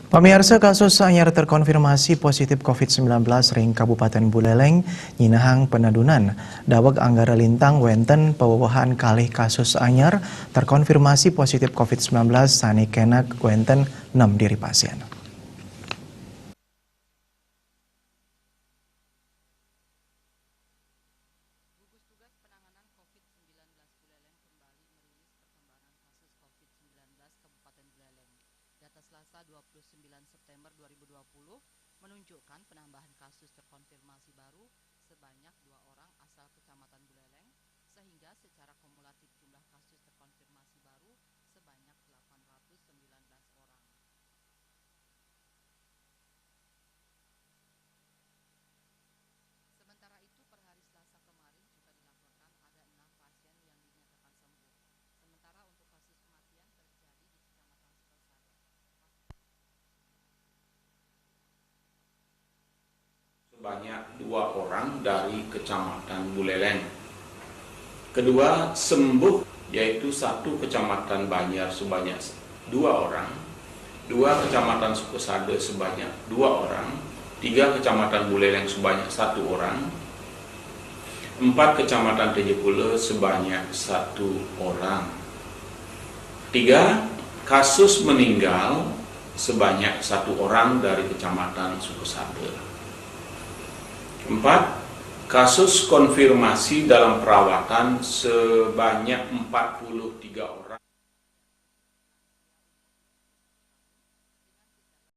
Pemirsa, kasus anyar terkonfirmasi positif COVID-19 ring Kabupaten Buleleng, Nyinahang, Penadunan. Daweg Anggara Lintang wenten pewowohan kalih kasus anyar terkonfirmasi positif COVID-19 sanikenak wenten 6 diri pasien. Data Selasa 29 September 2020 menunjukkan penambahan kasus terkonfirmasi baru sebanyak 2 orang asal Kecamatan Buleleng, sehingga secara kumulatif jumlah kasus terkonfirmasi baru sebanyak 819 orang. Sementara itu, per hari Selasa kemarin juga dilaporkan ada 6 pasien yang dinyatakan sembuh. Sementara untuk kasus kematian terjadi di Kecamatan Sukasada. Sebanyak 2 orang dari Kecamatan Buleleng. Kedua, sembuh yaitu 1 Kecamatan Banjar sebanyak 2 orang, 2 Kecamatan Sukasada sebanyak 2 orang, 3 Kecamatan Buleleng sebanyak 1 orang, 4 Kecamatan Tejepule sebanyak 1 orang. 3 kasus meninggal sebanyak 1 orang dari Kecamatan Sukasada. 4 kasus konfirmasi dalam perawatan sebanyak 43 orang.